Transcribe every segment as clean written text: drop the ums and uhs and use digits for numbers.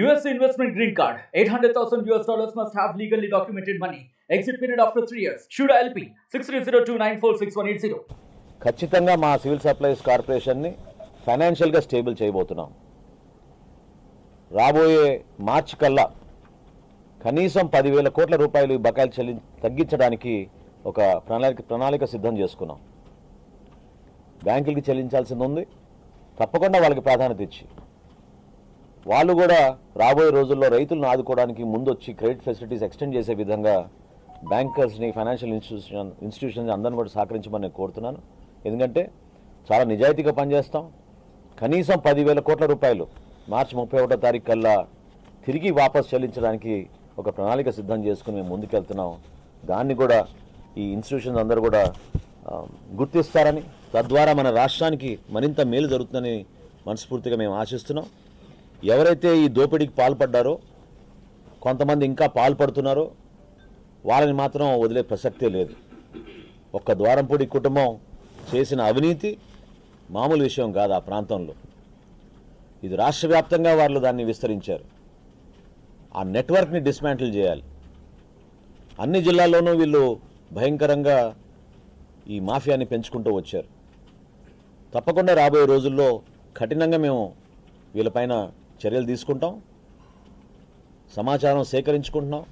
US investment green card. $800,000 must have legally documented money. Exit period after 3 years. Shuda LP 6302946180. ఖచ్చితంగా మా civil supplies కార్పొరేషన్ని ఫైనాన్షియల్గా stable చేయబోతున్నాం. రాబోయే మార్చి కల్లా కనీసం 10,000 కోట్ల రూపాయలు బకాయిలు తగ్గించడానికి ఒక ప్రణాళిక సిద్ధం చేసుకున్నాం. బ్యాంకులకి చెల్లించాల్సింది ఉంది. తప్పకుండా వాళ్ళకి ప్రాధాన్యత ఇచ్చి వాళ్ళు కూడా రాబోయే రోజుల్లో రైతులను ఆదుకోవడానికి ముందొచ్చి క్రెడిట్ ఫెసిలిటీస్ ఎక్స్టెండ్ చేసే విధంగా బ్యాంకర్స్ని, ఫైనాన్షియల్ ఇన్స్టిట్యూషన్స్ అందరిని కూడా సహకరించమని నేను కోరుతున్నాను. ఎందుకంటే చాలా నిజాయితీగా పనిచేస్తాం. కనీసం 10,000 కోట్ల రూపాయలు మార్చి 31వ తారీఖు కల్లా తిరిగి వాపసు చెల్లించడానికి ఒక ప్రణాళిక సిద్ధం చేసుకుని మేము ముందుకెళ్తున్నాం. దాన్ని కూడా ఈ ఇన్స్టిట్యూషన్స్ అందరూ కూడా గుర్తిస్తారని, తద్వారా మన రాష్ట్రానికి మరింత మేలు జరుగుతుందని మనస్ఫూర్తిగా మేము ఆశిస్తున్నాం. ఎవరైతే ఈ దోపిడీకి పాల్పడ్డారో, కొంతమంది ఇంకా పాల్పడుతున్నారో వాళ్ళని మాత్రం వదిలే ప్రసక్తే లేదు. ఒక్క ద్వారంపూడి కుటుంబం చేసిన అవినీతి మామూలు విషయం కాదు. ఆ ప్రాంతంలో ఇది రాష్ట్ర వ్యాప్తంగా వాళ్ళు దాన్ని విస్తరించారు. ఆ నెట్వర్క్ని డిస్మాంటిల్ చేయాలి. అన్ని జిల్లాల్లోనూ వీళ్ళు భయంకరంగా ఈ మాఫియాని పెంచుకుంటూ వచ్చారు. తప్పకుండా రాబోయే రోజుల్లో కఠినంగా మేము వీళ్ళపైన చర్యలు తీసుకుంటాం. సమాచారం సేకరించుకుంటున్నాం,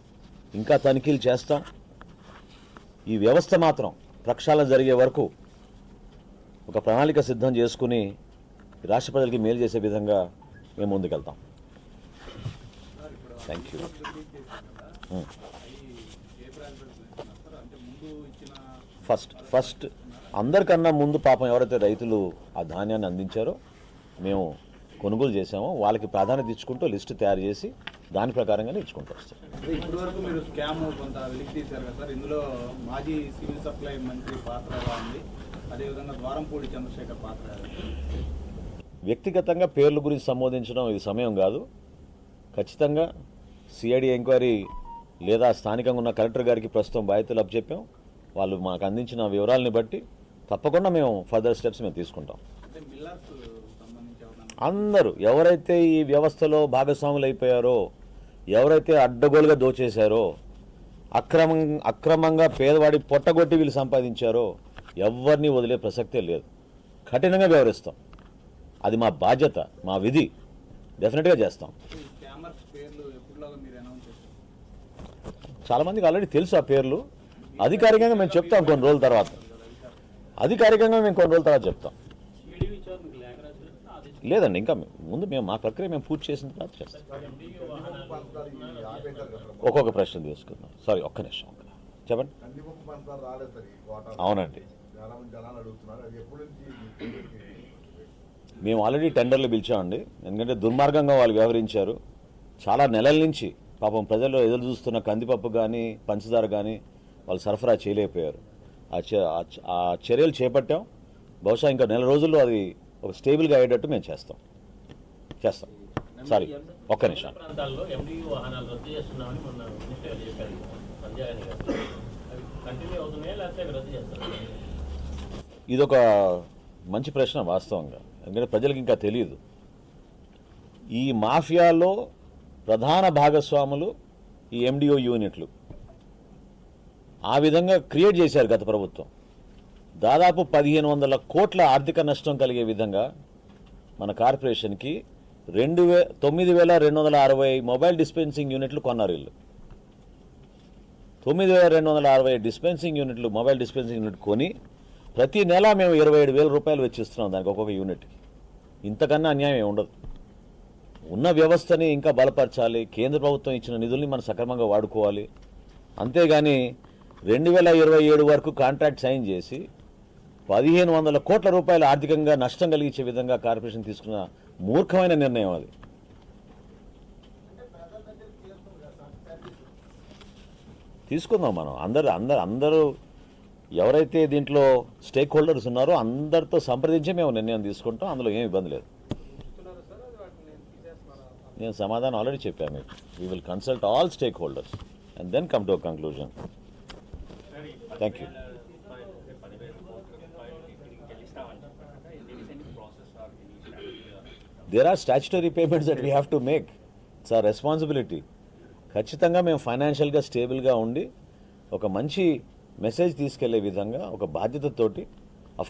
ఇంకా తనిఖీలు చేస్తాం. ఈ వ్యవస్థ మాత్రం ప్రక్షాళన జరిగే వరకు ఒక ప్రణాళిక సిద్ధం చేసుకుని రాష్ట్ర ప్రజలకి మేలు చేసే విధంగా మేము ముందుకెళ్తాం. Thank you. ఫస్ట్ అందరికన్నా ముందు పాపం ఎవరైతే రైతులు ఆ ధాన్యాన్ని అందించారో మేము కొనుగోలు చేసామో వాళ్ళకి ప్రాధాన్యత ఇచ్చుకుంటూ లిస్టు తయారు చేసి దాని ప్రకారంగానే ఇచ్చుకుంటూ వస్తాం. ఇప్పటి వరకు మీరు స్కామ్ కొంత వెలికి తీశారు కదా సార్, ఇందులో మాజీ సివిల్ సప్లై మంత్రి పాత్ర ఉంది, అదేవిధంగా ద్వారంపూడి చంద్రశేఖర్ పాత్ర. వ్యక్తిగతంగా పేర్ల గురించి సంబోధించడం ఇది సమయం కాదు. ఖచ్చితంగా సిఐడి ఎంక్వైరీ లేదా స్థానికంగా ఉన్న కలెక్టర్ గారికి ప్రస్తుతం బాధ్యతలు అప్పచెప్పాం. వాళ్ళు మాకు అందించిన వివరాలని బట్టి తప్పకుండా మేము ఫర్దర్ స్టెప్స్ మేము తీసుకుంటాం. అందరూ ఎవరైతే ఈ వ్యవస్థలో భాగస్వాములు అయిపోయారో, ఎవరైతే అడ్డగోలుగా దోచేశారో, అక్రమంగా పేదవాడి పొట్టగొట్టి వీళ్ళు సంపాదించారో ఎవరిని వదిలే ప్రసక్తే లేదు. కఠినంగా వ్యవహరిస్తాం. అది మా బాధ్యత, మా విధి. డెఫినెట్గా చేస్తాం. చాలామందికి ఆల్రెడీ తెలుసు ఆ పేర్లు. అధికారికంగా మేము చెప్తాం కొన్ని రోజుల తర్వాత. చెప్తాం. లేదండి, ఇంకా ముందు మేము మా ప్రక్రియ మేము పూర్తి చేసిన తర్వాత చేస్తాం. ఒక్కొక్క ప్రశ్న తీసుకుందాం. సారీ, ఒక్క నిమిషం చెప్పండి. అవునండి, మేము ఆల్రెడీ టెండర్లు పిలిచామండి. ఎందుకంటే దుర్మార్గంగా వాళ్ళు వ్యవహరించారు. చాలా నెలల నుంచి పాపం ప్రజలు ఎదురు చూస్తున్న కందిపప్పు కానీ పంచదార కానీ వాళ్ళు సరఫరా చేయలేకపోయారు. ఆ చర్యలు చేపట్టాం. బహుశా ఇంకా నెల రోజుల్లో అది ఒక స్టేబుల్గా అయ్యేటట్టు మేము చేస్తాం. సారీ, ఒక్క నిమిషం. ఇదొక మంచి ప్రశ్న వాస్తవంగా. ఎందుకంటే ప్రజలకు ఇంకా తెలియదు. ఈ మాఫియాలో ప్రధాన భాగస్వాములు ఈ ఎండిఓ యూనిట్లు. ఆ విధంగా క్రియేట్ చేశారు గత ప్రభుత్వం. దాదాపు 1,500 కోట్ల ఆర్థిక నష్టం కలిగే విధంగా మన కార్పొరేషన్కి 9,260 మొబైల్ డిస్పెన్సింగ్ యూనిట్లు కొన్నారు వీళ్ళు. 9,260 డిస్పెన్సింగ్ యూనిట్లు, మొబైల్ డిస్పెన్సింగ్ యూనిట్ కొని ప్రతి నెల మేము 27,000 రూపాయలు వెచ్చిస్తున్నాం దానికి, ఒక్కొక్క యూనిట్కి. ఇంతకన్నా అన్యాయం ఉండదు. ఉన్న వ్యవస్థని ఇంకా బలపరచాలి. కేంద్ర ప్రభుత్వం ఇచ్చిన నిధుల్ని మనం సక్రమంగా వాడుకోవాలి. అంతేగాని 2027 వరకు కాంట్రాక్ట్ సైన్ చేసి 1,500 కోట్ల రూపాయలు ఆర్థికంగా నష్టం కలిగించే విధంగా కార్పొరేషన్ తీసుకున్న మూర్ఖమైన నిర్ణయం అది. తీసుకుందాం మనం అందరూ ఎవరైతే దీంట్లో స్టేక్ హోల్డర్స్ ఉన్నారో అందరితో సంప్రదించి మేము నిర్ణయం తీసుకుంటాం. అందులో ఏం ఇబ్బంది లేదు. నేను సమాధానం ఆల్రెడీ చెప్పాను మీకు. We will consult all stakeholders and then come to a conclusion. Thank you. There are statutory payments that we have to make. It's a responsibility. ఖచ్చితంగా మేము ఫైనాన్షియల్గా స్టేబుల్గా ఉండి ఒక మంచి మెసేజ్ తీసుకెళ్లే విధంగా ఒక బాధ్యతతోటి,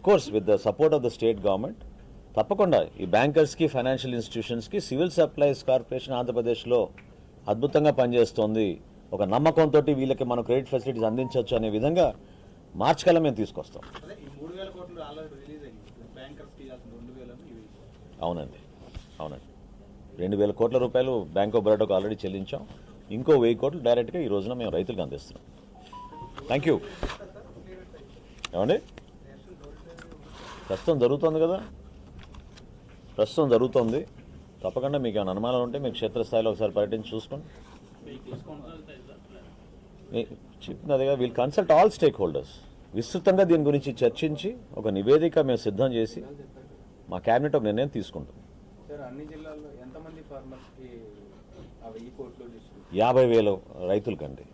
course with the support of the state government, తప్పకుండా ఈ బ్యాంకర్స్కి, ఫైనాన్షియల్ ఇన్స్టిట్యూషన్స్కి సివిల్ సప్లైస్ కార్పొరేషన్ ఆంధ్రప్రదేశ్లో అద్భుతంగా పనిచేస్తోంది. ఒక నమ్మకంతో వీళ్ళకి మనం క్రెడిట్ ఫెసిలిటీస్ అందించవచ్చు అనే విధంగా మార్చ్ కల్లా మేము తీసుకొస్తాం. అదే ఈ 3,000 కోట్లు ఆల్రెడీ రిలీజ్ అయ్యింది. బ్యాంకర్స్కి ఇవ్వాల్సిన 2,000 ఇవి. అవునండి. 2,000 కోట్ల రూపాయలు బ్యాంక్ ఆఫ్ బరోడాకు ఆల్రెడీ చెల్లించాం. ఇంకో 1,000 కోట్లు డైరెక్ట్గా ఈ రోజున మేము రైతులకు అందిస్తున్నాం. Thank you. ఏమండి, ప్రస్తుతం జరుగుతుంది కదా, ప్రస్తుతం జరుగుతుంది. తప్పకుండా మీకు ఏమైనా అనుమానాలు ఉంటే మీకు క్షేత్రస్థాయిలో ఒకసారి పర్యటించి చూసుకోండి. చెప్తుంది అదేగా, we'll consult all stakeholders. విస్తృతంగా దీని గురించి చర్చించి ఒక నివేదిక మేము సిద్ధం చేసి మా క్యాబినెట్ ఒక నిర్ణయం తీసుకుంటాం. సార్, అన్ని జిల్లాల్లో ఎంతమంది ఫార్మర్స్కి 1,000 కోట్లు 50,000 రైతులకండి.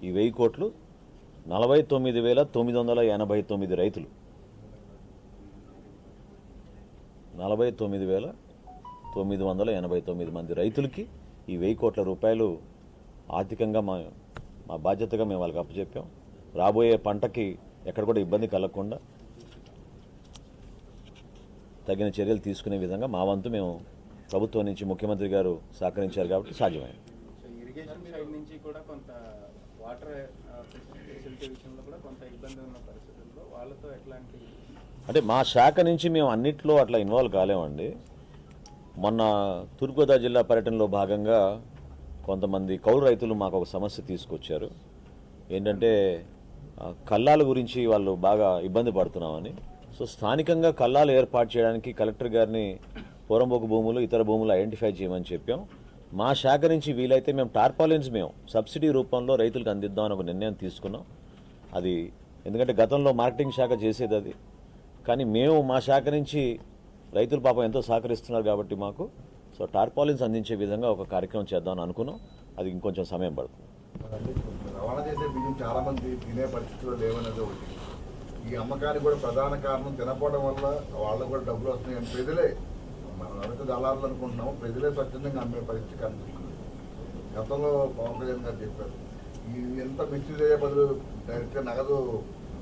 ఈ 1,000 కోట్లు 49,989 రైతులు, 49,989 మంది రైతులకి ఈ 1,000 కోట్ల రూపాయలు ఆర్థికంగా మా బాధ్యతగా మేము వాళ్ళకి అప్పచెప్పాం. రాబోయే పంటకి ఎక్కడ కూడా ఇబ్బంది కలగకుండా తగిన చర్యలు తీసుకునే విధంగా మా వంతు మేము ప్రభుత్వం నుంచి ముఖ్యమంత్రి గారు సహకరించారు కాబట్టి సాధ్యమైంది. సో ఇరిగేషన్ సైడ్ నుంచి కూడా కొంత వాటర్ ఫెసిలిటీ విషయంలో కూడా కొంత ఇబ్బంది ఉన్న పరిస్థితుల్లో వాళ్ళతో ఎట్లాంటి, అంటే మా శాఖ నుంచి మేము అన్నిట్లో అట్లా ఇన్వాల్వ్ కాలేమండి. మొన్న తూర్పుగోదావరి జిల్లా పర్యటనలో భాగంగా కొంతమంది కౌలు రైతులు మాకు ఒక సమస్య తీసుకొచ్చారు. ఏంటంటే కల్లాల గురించి వాళ్ళు బాగా ఇబ్బంది పడుతున్నామని. సో స్థానికంగా కల్లాలు ఏర్పాటు చేయడానికి కలెక్టర్ గారిని పూరంబోకు భూములు, ఇతర భూములు ఐడెంటిఫై చేయమని చెప్పాం. మా శాఖ నుంచి వీలైతే మేము టార్పాలిన్స్ మేము సబ్సిడీ రూపంలో రైతులకు అందిద్దామని ఒక నిర్ణయం తీసుకున్నాం. అది ఎందుకంటే గతంలో మార్కెటింగ్ శాఖ చేసేది అది, కానీ మేము మా శాఖ నుంచి రైతులు పాపం ఎంతో సహకరిస్తున్నారు కాబట్టి మాకు సో టార్పాలిన్స్ అందించే విధంగా ఒక కార్యక్రమం చేద్దామని అనుకున్నాం. అది ఇంకొంచెం సమయం పడుతుంది. రవాణా చేసే బియ్యం చాలా మంది తినే పరిస్థితిలో లేవనేది ఒకటి. ఈ అమ్మకానికి కూడా ప్రధాన కారణం తినకపోవడం వల్ల వాళ్ళకు కూడా డబ్బులు వస్తున్నాయి అని ప్రజలే, మనం అరకు దళారులు అనుకుంటున్నాము, ప్రజలే స్వచ్ఛందంగా అమ్మే పరిస్థితి కనిపిస్తుంది. గతంలో పవన్ కళ్యాణ్ గారు చెప్పారు, ఈ ఎంత మిస్యూజ్ అయ్యే బదులు డైరెక్ట్గా నగదు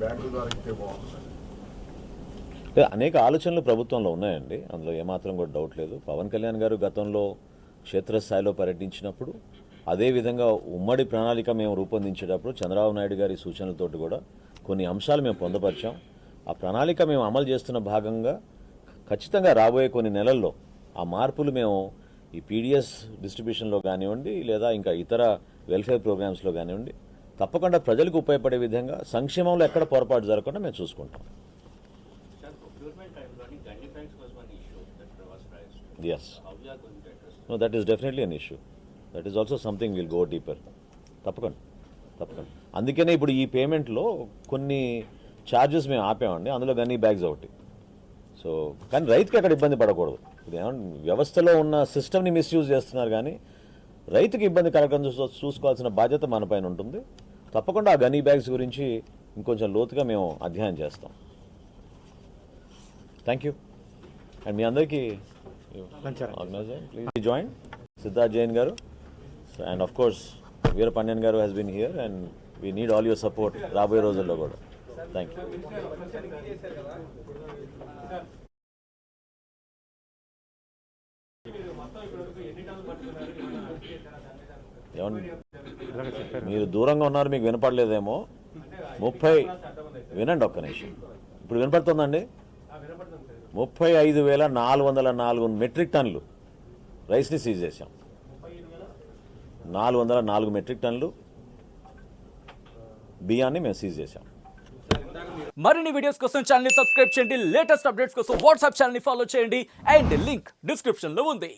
బ్యాంకుల ద్వారా ఇస్తే బాగుంటుంది. అనేక ఆలోచనలు ప్రభుత్వంలో ఉన్నాయండి, అందులో ఏమాత్రం కూడా డౌట్ లేదు. పవన్ కళ్యాణ్ గారు గతంలో క్షేత్రస్థాయిలో పర్యటించినప్పుడు, అదేవిధంగా ఉమ్మడి ప్రణాళిక మేము రూపొందించేటప్పుడు చంద్రబాబు నాయుడు గారి సూచనలతోటి కూడా కొన్ని అంశాలు మేము పొందుపరిచాం. ఆ ప్రణాళిక మేము అమలు చేస్తున్న భాగంగా ఖచ్చితంగా రాబోయే కొన్ని నెలల్లో ఆ మార్పులు మేము ఈ పీడిఎస్ డిస్ట్రిబ్యూషన్లో కానివ్వండి, లేదా ఇంకా ఇతర వెల్ఫేర్ ప్రోగ్రామ్స్లో కానివ్వండి, తప్పకుండా ప్రజలకు ఉపయోగపడే విధంగా సంక్షేమంలో ఎక్కడ పొరపాటు జరగకుండా మేము చూసుకుంటాం. Yes. No, that is definitely an issue. That is also something we'll go deeper. తప్పకుండా. అందుకనే ఇప్పుడు ఈ పేమెంట్లో కొన్ని ఛార్జెస్ మేము ఆపామండి, అందులో గన్నీ బ్యాగ్స్ ఒకటి. సో కానీ రైతుకి అక్కడ ఇబ్బంది పడకూడదు. ఇది ఏమన్నా వ్యవస్థలో ఉన్న సిస్టమ్ని మిస్యూజ్ చేస్తున్నారు, కానీ రైతుకి ఇబ్బంది కలగకుండా చూసుకోవాల్సిన బాధ్యత మన పైన ఉంటుంది. తప్పకుండా ఆ గనీ బ్యాగ్స్ గురించి ఇంకొంచెం లోతుగా మేము అధ్యయనం చేస్తాం. Thank you. అండ్ మీ అందరికీ ప్లీజ్ జాయిన్ సిద్ధార్థ్ జైన్ గారు, and of course Veerapandian garu has been here, and we need all your support రాబోయే రోజుల్లో కూడా. Thank you. ఏమన్నా మీరు దూరంగా ఉన్నారు, మీకు వినపడలేదేమో. 30 వినండి ఒక్క నిమిషం, ఇప్పుడు వినపడుతుందండి. 35,404 మెట్రిక్ టన్నులు రైస్ని సీజ్ చేశాం. 404 మెట్రిక్ టన్నులు బియ్యాన్ని మేము సీజ్ చేశాం. మరిన్ని వీడియోస్ కోసం ఛానల్ ని సబ్స్క్రైబ్ చేయండి, లేటెస్ట్ అప్డేట్స్ కోసం వాట్సాప్ ఛానల్ ని ఫాలో చేయండి, అండ్ లింక్ డిస్క్రిప్షన్ లో ఉంది.